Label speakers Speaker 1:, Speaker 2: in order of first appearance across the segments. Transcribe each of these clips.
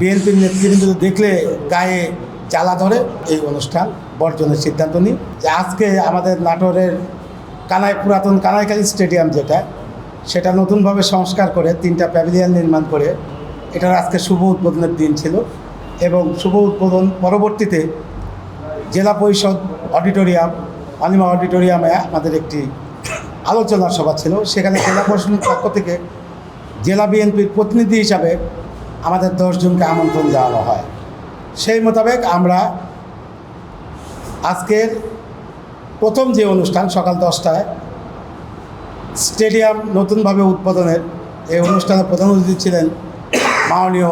Speaker 1: বিএনপির নেতৃবৃন্দ দেখলে গায়ে জ্বালা ধরে এই অনুষ্ঠান বর্জনের সিদ্ধান্ত নিই। যে আজকে আমাদের নাটোরের পুরাতন কানাইখালী স্টেডিয়াম সেটা নতুনভাবে সংস্কার করে 3টা প্যাভিলিয়ন নির্মাণ করে এটার আজকে শুভ উদ্বোধনের দিন ছিল এবং শুভ উদ্বোধন পরবর্তীতে জেলা পরিষদ অনিমা অডিটোরিয়ামে আমাদের একটি আলোচনা সভা ছিল। সেখানে জেলা প্রশাসনের পক্ষ থেকে জেলা বিএনপির প্রতিনিধি হিসাবে আমাদের 10 জনকে আমন্ত্রণ জানানো হয়। সেই মোতাবেক আমরা আজকের প্রথম যে অনুষ্ঠান সকাল 10টায় স্টেডিয়াম নতুনভাবে উদ্বোধনের এই অনুষ্ঠানে প্রধান অতিথি ছিলেন মাননীয়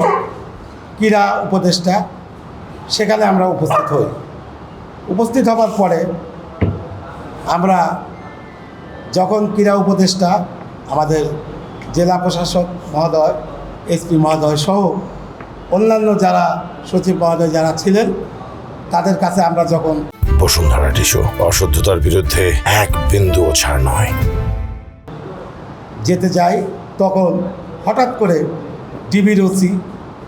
Speaker 1: ক্রীড়া উপদেষ্টা। সেখানে আমরা উপস্থিত হবার পরে আমরা যখন ক্রীড়া উপদেষ্টা আমাদের জেলা প্রশাসক মহোদয়, এসপি মহোদয় সহ অন্যান্য যারা সচিব মহোদয় যারা ছিলেন তাদের কাছে আমরা যখন
Speaker 2: বসুন্ধরা টিস্যু অশুদ্ধতার বিরুদ্ধে এক বিন্দুও ছাড় নয়
Speaker 1: যেতে যাই, তখন হঠাৎ করে ডিবির ওসি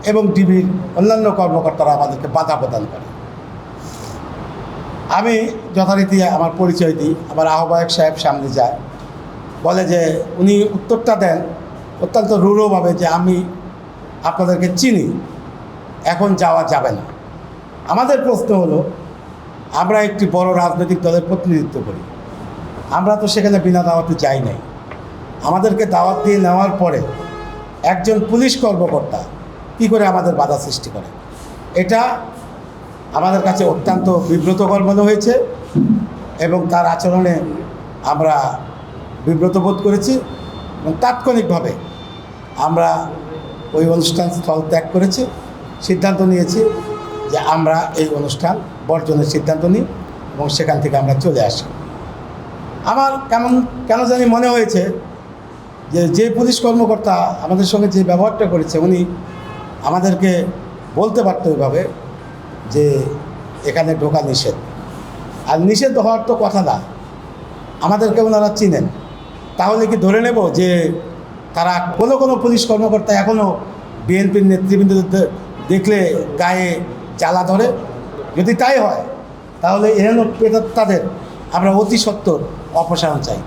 Speaker 1: এবং ডিবির অন্যান্য কর্মকর্তারা আমাদেরকে বাধা প্রদান করে। আমি যথারীতি আমার পরিচয় দিই, আমার আহ্বায়ক সাহেব সামনে যায়, বলে যে উনি উত্তরটা দেন অত্যন্ত রূঢ়ভাবে যে আমি আপনাদেরকে চিনি, এখন যাওয়া যাবে না। আমাদের প্রশ্ন হলো, আমরা একটি বড় রাজনৈতিক দলের প্রতিনিধিত্ব করি, আমরা তো সেখানে বিনা দাওয়াতে যাই নাই। আমাদেরকে দাওয়াত দিয়ে নেওয়ার পরে একজন পুলিশ কর্মকর্তা কী করে আমাদের বাধা সৃষ্টি করে, এটা আমাদের কাছে অত্যন্ত বিব্রতকর মনে হয়েছে এবং তার আচরণে আমরা বিব্রত বোধ করেছি এবং তাৎক্ষণিকভাবে আমরা ওই অনুষ্ঠান স্থল ত্যাগ করেছি। সিদ্ধান্ত নিয়েছি যে আমরা এই অনুষ্ঠান বর্জনের সিদ্ধান্ত নিই এবং সেখান থেকে আমরা চলে আসি। আমার কেন জানি মনে হয়েছে যে পুলিশ কর্মকর্তা আমাদের সঙ্গে যে ব্যবহারটা করেছে উনি আমাদেরকে বলতে পারতো ওইভাবে যে এখানে ঢোকা নিষেধ। আর নিষেধ হওয়ার তো কথা না, আমাদেরকে ওনারা চিনেন, তাহলে কি ধরে নেব যে তারা কোনো পুলিশ কর্মকর্তা এখনও বিএনপির নেতৃবৃন্দ দেখলে গায়ে জ্বালা ধরে? যদি তাই হয় তাহলে এহেন প্রেতাত্মাদের আমরা অতি সত্বর অপসারণ চাই।